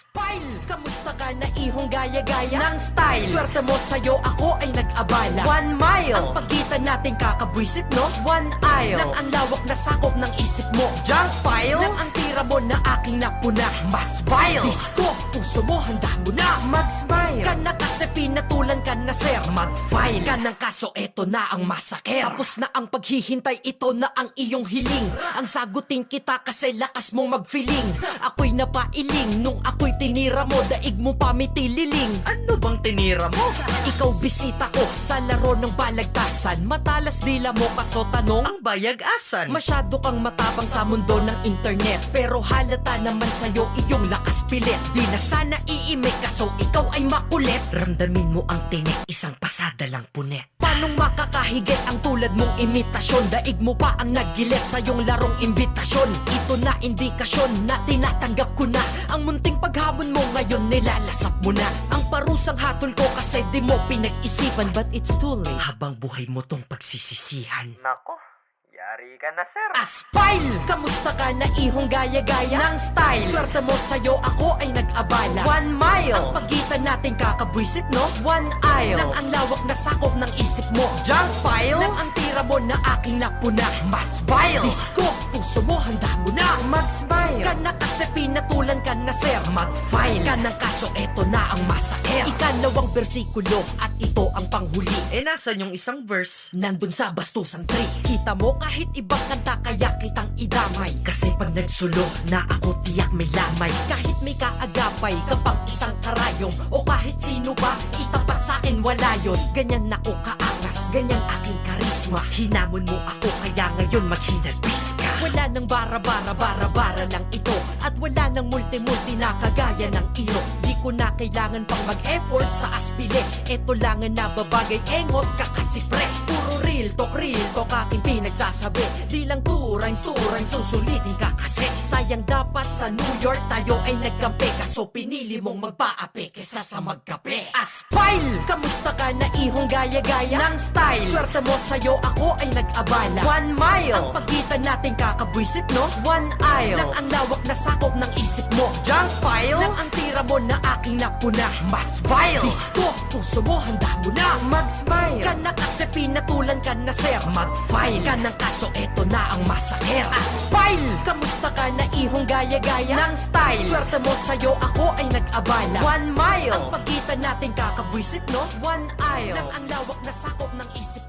Aspile! Kamusta ka na ihong gaya-gaya ng style? Swerte mo sa'yo ako ay nag-abala 1 mile ang pagitan natin kakabwisit no? 1 aisle lang ang lawak na sakop ng isip mo. Junk pile lang ang tira mo na aking napuna. Mas vile disco, puso mo handa mo na mag-smile ka na kasi pinatulan ka na sir. Mag-file ka ng kaso eto na ang masaker. Tapos na ang paghihintay, ito na ang iyong hiling. Ang sagutin kita kasi lakas mong mag-feeling. Ako'y napailing nung ako'y tinira mo. Daig mo pa mitililing. Ano bang tinira mo? Ikaw bisita ko sa laro ng balagtasan. Matalas dila mo kaso tanong Ang bayag-asan. masyado kang matapang sa mundo ng internet. Pero halata naman sa'yo iyong lakas pilit. Di na sana iimik kaso ikaw ay makulit. Ramdamin mo ang tinik, isang pasada lang punet. Paanong makakahigit ang tulad mong imitasyon? Daig mo pa ang naggilit sa iyong larong imbitasyon. Ito na indikasyon na tinatanggap ko na. Ang munting paghamon mo ngayon nilalasap mo na. Ang parusang hatol ko kasi di mo pinag-isipan. But it's too late. Habang buhay mo tong pagsisisihan. Nako, yari ka na sir. Aspile! Kamusta ka na ihong gaya-gaya ng style? Swerte mo sa'yo ako ay nag-abala 1 mile ang pagitan natin kakabwisit no? 1 aisle lang ang lawak na sakop ng isip mo. Junk pile lang ang tira mo na aking napuna. Mas vile disco, puso mo handa mo na mag-smile ka na kasi pinatulan ka na sir. Mag-file ka ng kaso eto na ang masaker. Ikalawang bersikulo at ito ang panghuli. Eh nasan yung isang verse? Nandun sa bastusan 3. Kita mo kahit ibang kanta kaya kitang idamay. Kasi pag nagsulo na ako tiyak may lamay. Kahit may kaagapay kapag isang karayom o kahit sino ba itapat sa akin wala yon. Ganyan ako kaangas, ganyan aking karisma. Hinamon mo ako kaya ngayon maghinagpis ka. Wala nang bara-bara lang ito. At wala nang multi-multi na kagaya ng iyo. Di ko na kailangan pang mag-effort sa aspile. Ito lang ang nababagay, engot ka kasi pre. Puro real talk aking pinagsasabi. Di lang two rhymes susulitin ka kasi. Sayang dapat sa New York tayo ay nagkampi. Kaso pinili mong magpaapi kesa sa magkape. Aspile! Kamusta ka na ihong gaya-gaya ng style? Swerte mo sa'yo ako ay nag-abala 1 mile ang pagitan natin kakabwisit no? 1 aisle lang ang lawak na sakop ng isip mo. Junk pile lang ang tira mo na aking napuna. Mas vile disco, puso mo handa mo na mag-smile ka na kasi pinatulan ka na sir. Mag-file ka ng kaso eto na ang masaker. Aspile! Kamusta ka na ihong gaya-gaya ng style? Swerte mo sa'yo ako ay nag-abala 1 mile ang pagitan natin kakabwisit no? 1 aisle lang ang lawak na sakop ng isip